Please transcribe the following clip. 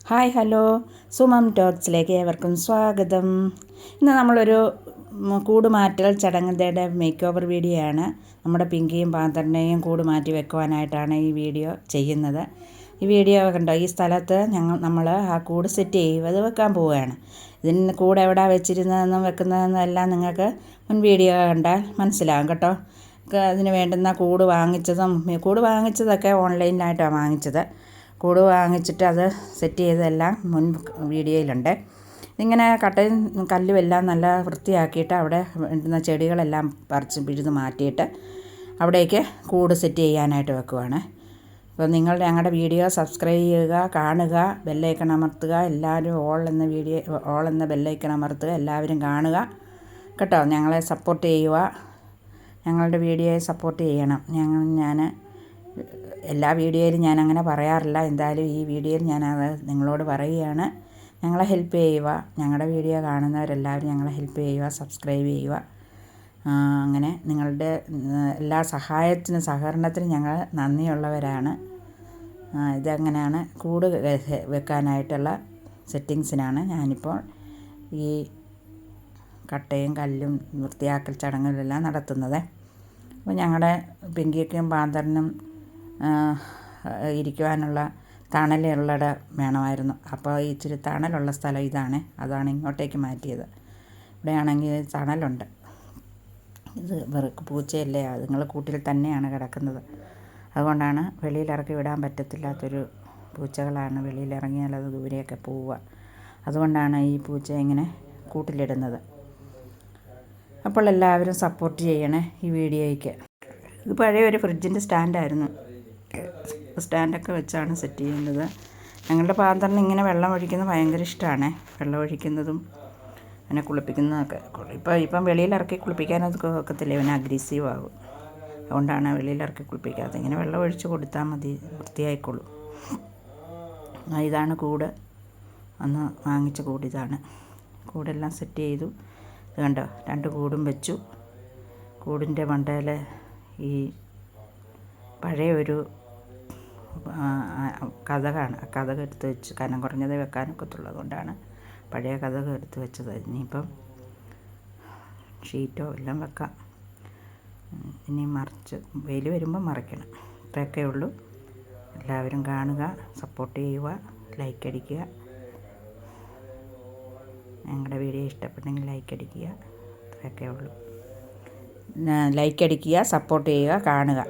Hi hello Sumam ടോക്സിലേക്ക് ഏവർക്കും സ്വാഗതം. ഇന്ന് നമ്മളൊരു കൂട് മാറ്റൽ ചടങ്ങിൻ്റെ മേക്ക് ഓവർ വീഡിയോ ആണ്. നമ്മുടെ പിങ്കിയും പാന്തറിനെയും കൂട് മാറ്റി വെക്കുവാനായിട്ടാണ് ഈ വീഡിയോ ചെയ്യുന്നത്. ഈ വീഡിയോ കണ്ടോ, ഈ സ്ഥലത്ത് നമ്മൾ ആ കൂട് സെറ്റ് ചെയ്ത് വെക്കാൻ പോവുകയാണ്. ഇതിന് കൂട് എവിടെ വെച്ചിരുന്നതെന്നും വെക്കുന്നതെന്നും എല്ലാം നിങ്ങൾക്ക് മുൻ വീഡിയോ കണ്ടാൽ മനസ്സിലാകും കേട്ടോ. അതിന് വേണ്ടുന്ന കൂട് വാങ്ങിച്ചതൊക്കെ ഓൺലൈനിലായിട്ടാണ് വാങ്ങിച്ചത്. കൂട് വാങ്ങിച്ചിട്ട് അത് സെറ്റ് ചെയ്തതെല്ലാം മുൻ വീഡിയോയിലുണ്ട്. ഇങ്ങനെ കട്ടയും കല്ലും എല്ലാം നല്ല വൃത്തിയാക്കിയിട്ട് അവിടെ വേണ്ടുന്ന ചെടികളെല്ലാം പറിച്ച് പിഴുത് മാറ്റിയിട്ട് അവിടേക്ക് കൂട് സെറ്റ് ചെയ്യാനായിട്ട് വെക്കുവാണ്. അപ്പോൾ നിങ്ങൾ ഞങ്ങളുടെ വീഡിയോ സബ്സ്ക്രൈബ് ചെയ്യുക, കാണുക, ബെല്ലൈക്കൺ അമർത്തുക. എല്ലാവരും ഓൾ എന്ന ബെല്ലൈക്കൺ അമർത്തുക. എല്ലാവരും കാണുക കേട്ടോ. ഞങ്ങളെ സപ്പോർട്ട് ചെയ്യുക. ഞങ്ങളുടെ വീഡിയോയെ സപ്പോർട്ട് ചെയ്യണം. ഞാൻ എല്ലാ വീഡിയോയിലും ഞാൻ അങ്ങനെ പറയാറില്ല. എന്തായാലും ഈ വീഡിയോയിൽ ഞാനത് നിങ്ങളോട് പറയുകയാണ്. ഞങ്ങളെ ഹെൽപ്പ് ചെയ്യുക. ഞങ്ങളുടെ വീഡിയോ കാണുന്നവരെല്ലാവരും ഞങ്ങളെ ഹെൽപ്പ് ചെയ്യുക, സബ്സ്ക്രൈബ് ചെയ്യുക. അങ്ങനെ നിങ്ങളുടെ എല്ലാ സഹകരണത്തിനും ഞങ്ങൾ നന്ദിയുള്ളവരാണ്. ഇതെങ്ങനെയാണ് കൂട് വെക്കാനായിട്ടുള്ള സെറ്റിങ്സിനാണ് ഞാനിപ്പോൾ ഈ കട്ടയും കല്ലും വൃത്തിയാക്കൽ ചടങ്ങുകളെല്ലാം നടത്തുന്നത്. അപ്പോൾ ഞങ്ങളുടെ പിങ്കിക്കും പാന്തറിനും ഇരിക്കുവാനുള്ള തണലുള്ള വേണമായിരുന്നു. അപ്പോൾ ഇച്ചിരി തണലുള്ള സ്ഥലം അതാണ് ഇങ്ങോട്ടേക്ക് മാറ്റിയത്. ഇവിടെയാണെങ്കിൽ തണലുണ്ട്. ഇത് പൂച്ചയല്ലേ, അതുങ്ങൾ കൂട്ടിൽ തന്നെയാണ് കിടക്കുന്നത്. അതുകൊണ്ടാണ് വെളിയിലിറക്കി വിടാൻ പറ്റത്തില്ലാത്തൊരു പൂച്ചകളാണ്. വെളിയിലിറങ്ങിയാൽ അത് ദൂരെയൊക്കെ പോവുക. അതുകൊണ്ടാണ് ഈ പൂച്ച ഇങ്ങനെ കൂട്ടിലിടുന്നത്. അപ്പോൾ എല്ലാവരും സപ്പോർട്ട് ചെയ്യണേ ഈ വീഡിയോയ്ക്ക്. ഇത് പഴയ ഒരു ഫ്രിഡ്ജിൻ്റെ സ്റ്റാൻഡായിരുന്നു. സ്റ്റാൻഡൊക്കെ വെച്ചാണ് സെറ്റ് ചെയ്യുന്നത്. ഞങ്ങളുടെ പാന്തറിന് ഇങ്ങനെ വെള്ളം ഒഴിക്കുന്നത് ഭയങ്കര ഇഷ്ടമാണ്. വെള്ളം ഒഴിക്കുന്നതും പിന്നെ കുളിപ്പിക്കുന്നതൊക്കെ. ഇപ്പം വെളിയിലിറക്കി കുളിപ്പിക്കാനൊക്കെ ഒക്കത്തില്ല, ഇവന് അഗ്രസീവ് ആകും. അതുകൊണ്ടാണ് വെളിയിലിറക്കി കുളിപ്പിക്കാത്തത്. ഇങ്ങനെ വെള്ളം ഒഴിച്ച് കൊടുത്താൽ മതി, വൃത്തിയായിക്കോളും. ഇതാണ് കൂട്. അന്ന് വാങ്ങിച്ച കൂട് ഇതാണ്. കൂടെല്ലാം സെറ്റ് ചെയ്തു. ഇത് കണ്ടോ, 2 കൂടും വെച്ചു. കൂടിൻ്റെ മണ്ടയിൽ ഈ പഴയ ഒരു കതകാണ്. ആ കതക് എടുത്ത് വെച്ച്, കനം കുറഞ്ഞതേ വെക്കാനൊക്കത്തുള്ളത് കൊണ്ടാണ് പഴയ കതക് എടുത്ത് വെച്ചത്. ഇനിയിപ്പം ഷീറ്റോ എല്ലാം വെക്കാം. ഇനി മറിച്ച് വെയിൽ വരുമ്പോൾ മറിക്കണം. ഇത്രയൊക്കെ ഉള്ളൂ. എല്ലാവരും കാണുക, സപ്പോർട്ട് ചെയ്യുക, ലൈക്ക് അടിക്കുക. ഞങ്ങളുടെ വീഡിയോ ഇഷ്ടപ്പെട്ടെങ്കിൽ ലൈക്ക് അടിക്കുക. ഇത്രയൊക്കെ ഉള്ളൂ. ലൈക്ക് അടിക്കുക, സപ്പോർട്ട് ചെയ്യുക, കാണുക.